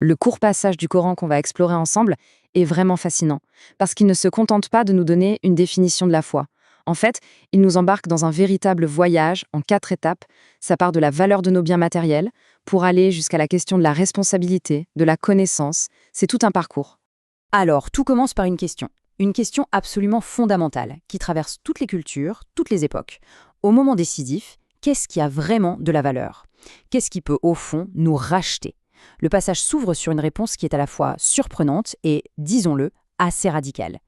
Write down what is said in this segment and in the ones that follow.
Le court passage du Coran qu'on va explorer ensemble est vraiment fascinant, parce qu'il ne se contente pas de nous donner une définition de la foi. En fait, il nous embarque dans un véritable voyage en 4 étapes. Ça part de la valeur de nos biens matériels, pour aller jusqu'à la question de la responsabilité, de la connaissance. C'est tout un parcours. Alors, tout commence par une question absolument fondamentale, qui traverse toutes les cultures, toutes les époques. Au moment décisif, qu'est-ce qui a vraiment de la valeur? Qu'est-ce qui peut, au fond, nous racheter? Le passage s'ouvre sur une réponse qui est à la fois surprenante et, disons-le, assez radicale.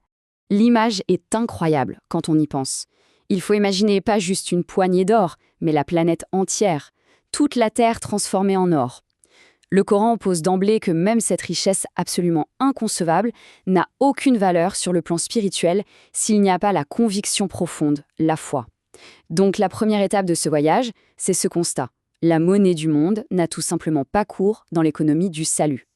L'image est incroyable quand on y pense. Il faut imaginer pas juste une poignée d'or, mais la planète entière, toute la Terre transformée en or. Le Coran oppose d'emblée que même cette richesse absolument inconcevable n'a aucune valeur sur le plan spirituel s'il n'y a pas la conviction profonde, la foi. Donc la première étape de ce voyage, c'est ce constat. La monnaie du monde n'a tout simplement pas cours dans l'économie du salut.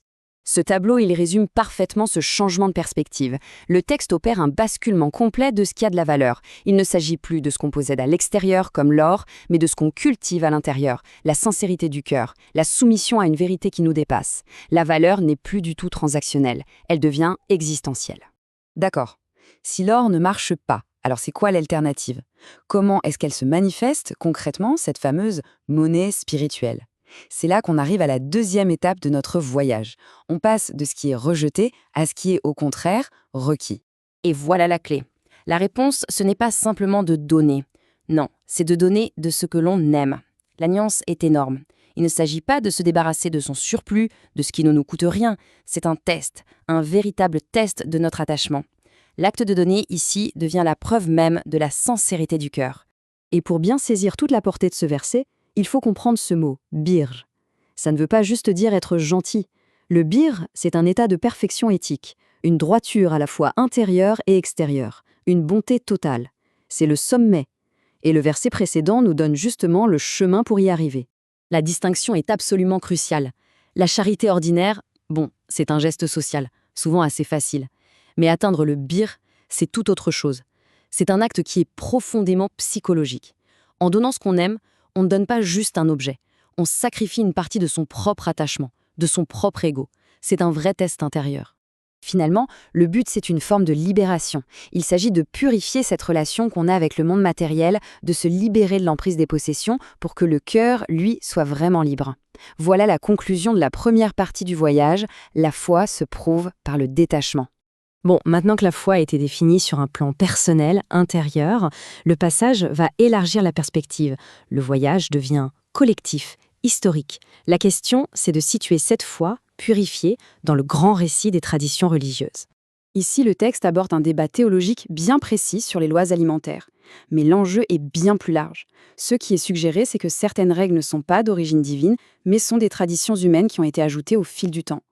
Ce tableau, il résume parfaitement ce changement de perspective. Le texte opère un basculement complet de ce qui a de la valeur. Il ne s'agit plus de ce qu'on possède à l'extérieur, comme l'or, mais de ce qu'on cultive à l'intérieur, la sincérité du cœur, la soumission à une vérité qui nous dépasse. La valeur n'est plus du tout transactionnelle, elle devient existentielle. D'accord. Si l'or ne marche pas, alors c'est quoi l'alternative? Comment est-ce qu'elle se manifeste concrètement, cette fameuse monnaie spirituelle? C'est là qu'on arrive à la deuxième étape de notre voyage. On passe de ce qui est rejeté à ce qui est au contraire requis. Et voilà la clé. La réponse, ce n'est pas simplement de donner. Non, c'est de donner de ce que l'on aime. La nuance est énorme. Il ne s'agit pas de se débarrasser de son surplus, de ce qui ne nous coûte rien. C'est un test, un véritable test de notre attachement. L'acte de donner, ici, devient la preuve même de la sincérité du cœur. Et pour bien saisir toute la portée de ce verset, il faut comprendre ce mot, bir. Ça ne veut pas juste dire être gentil. Le bir, c'est un état de perfection éthique, une droiture à la fois intérieure et extérieure, une bonté totale. C'est le sommet. Et le verset précédent nous donne justement le chemin pour y arriver. La distinction est absolument cruciale. La charité ordinaire, bon, c'est un geste social, souvent assez facile. Mais atteindre le bir, c'est tout autre chose. C'est un acte qui est profondément psychologique. En donnant ce qu'on aime, on ne donne pas juste un objet. On sacrifie une partie de son propre attachement, de son propre ego. C'est un vrai test intérieur. Finalement, le but, c'est une forme de libération. Il s'agit de purifier cette relation qu'on a avec le monde matériel, de se libérer de l'emprise des possessions pour que le cœur, lui, soit vraiment libre. Voilà la conclusion de la première partie du voyage. La foi se prouve par le détachement. Bon, maintenant que la foi a été définie sur un plan personnel, intérieur, le passage va élargir la perspective. Le voyage devient collectif, historique. La question, c'est de situer cette foi, purifiée, dans le grand récit des traditions religieuses. Ici, le texte aborde un débat théologique bien précis sur les lois alimentaires. Mais l'enjeu est bien plus large. Ce qui est suggéré, c'est que certaines règles ne sont pas d'origine divine, mais sont des traditions humaines qui ont été ajoutées au fil du temps.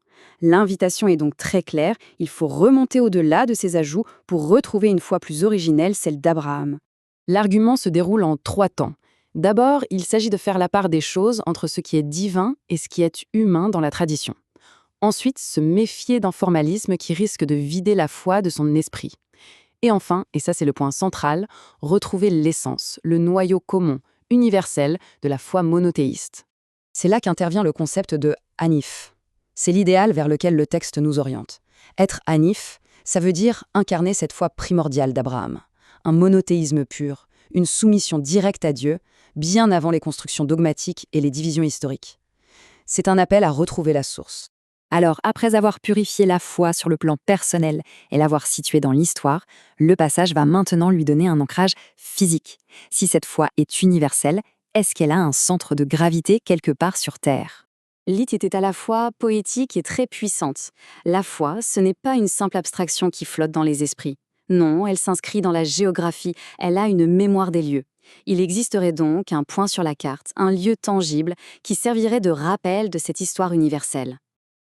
L'invitation est donc très claire, il faut remonter au-delà de ces ajouts pour retrouver une foi plus originelle, celle d'Abraham. L'argument se déroule en 3 temps. D'abord, il s'agit de faire la part des choses entre ce qui est divin et ce qui est humain dans la tradition. Ensuite, se méfier d'un formalisme qui risque de vider la foi de son esprit. Et enfin, et ça c'est le point central, retrouver l'essence, le noyau commun, universel de la foi monothéiste. C'est là qu'intervient le concept de Hanif. C'est l'idéal vers lequel le texte nous oriente. Être Hanif, ça veut dire incarner cette foi primordiale d'Abraham. Un monothéisme pur, une soumission directe à Dieu, bien avant les constructions dogmatiques et les divisions historiques. C'est un appel à retrouver la source. Alors, après avoir purifié la foi sur le plan personnel et l'avoir située dans l'histoire, le passage va maintenant lui donner un ancrage physique. Si cette foi est universelle, est-ce qu'elle a un centre de gravité quelque part sur Terre ? L'idée est à la fois poétique et très puissante. La foi, ce n'est pas une simple abstraction qui flotte dans les esprits. Non, elle s'inscrit dans la géographie, elle a une mémoire des lieux. Il existerait donc un point sur la carte, un lieu tangible qui servirait de rappel de cette histoire universelle.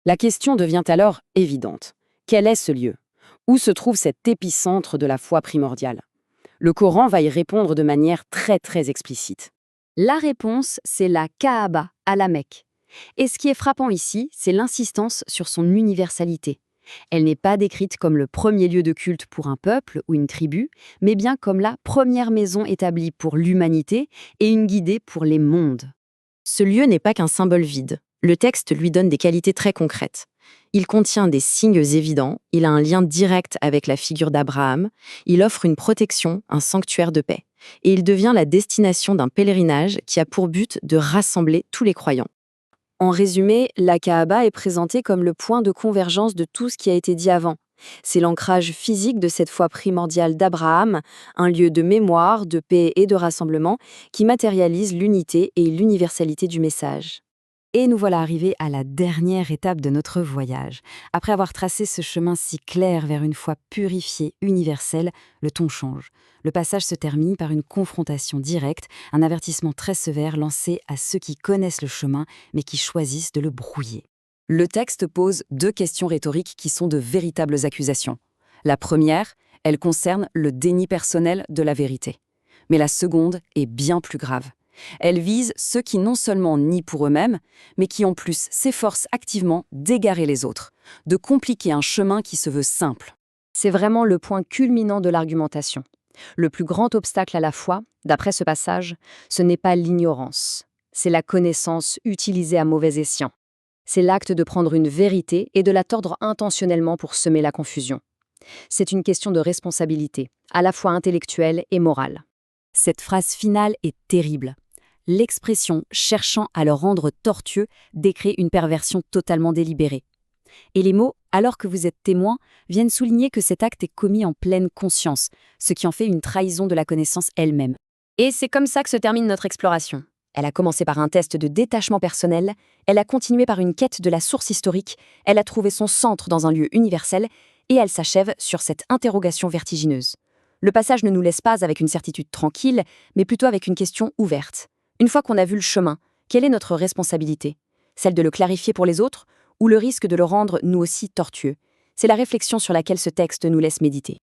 La question devient alors évidente. Quel est ce lieu? Où se trouve cet épicentre de la foi primordiale? Le Coran va y répondre de manière très explicite. La réponse, c'est la Kaaba, à la Mecque. Et ce qui est frappant ici, c'est l'insistance sur son universalité. Elle n'est pas décrite comme le premier lieu de culte pour un peuple ou une tribu, mais bien comme la première maison établie pour l'humanité et une guidée pour les mondes. Ce lieu n'est pas qu'un symbole vide. Le texte lui donne des qualités très concrètes. Il contient des signes évidents, il a un lien direct avec la figure d'Abraham, il offre une protection, un sanctuaire de paix. Et il devient la destination d'un pèlerinage qui a pour but de rassembler tous les croyants. En résumé, la Kaaba est présentée comme le point de convergence de tout ce qui a été dit avant. C'est l'ancrage physique de cette foi primordiale d'Abraham, un lieu de mémoire, de paix et de rassemblement qui matérialise l'unité et l'universalité du message. Et nous voilà arrivés à la dernière étape de notre voyage. Après avoir tracé ce chemin si clair vers une foi purifiée, universelle, le ton change. Le passage se termine par une confrontation directe, un avertissement très sévère lancé à ceux qui connaissent le chemin mais qui choisissent de le brouiller. Le texte pose 2 questions rhétoriques qui sont de véritables accusations. La première, elle concerne le déni personnel de la vérité. Mais la seconde est bien plus grave. Elle vise ceux qui non seulement nient pour eux-mêmes, mais qui en plus s'efforcent activement d'égarer les autres, de compliquer un chemin qui se veut simple. C'est vraiment le point culminant de l'argumentation. Le plus grand obstacle à la foi, d'après ce passage, ce n'est pas l'ignorance, c'est la connaissance utilisée à mauvais escient. C'est l'acte de prendre une vérité et de la tordre intentionnellement pour semer la confusion. C'est une question de responsabilité, à la fois intellectuelle et morale. Cette phrase finale est terrible. L'expression « cherchant à le rendre tortueux » décrit une perversion totalement délibérée. Et les mots « alors que vous êtes témoin » viennent souligner que cet acte est commis en pleine conscience, ce qui en fait une trahison de la connaissance elle-même. Et c'est comme ça que se termine notre exploration. Elle a commencé par un test de détachement personnel, elle a continué par une quête de la source historique, elle a trouvé son centre dans un lieu universel, et elle s'achève sur cette interrogation vertigineuse. Le passage ne nous laisse pas avec une certitude tranquille, mais plutôt avec une question ouverte. Une fois qu'on a vu le chemin, quelle est notre responsabilité? Celle de le clarifier pour les autres, ou le risque de le rendre nous aussi tortueux? C'est la réflexion sur laquelle ce texte nous laisse méditer.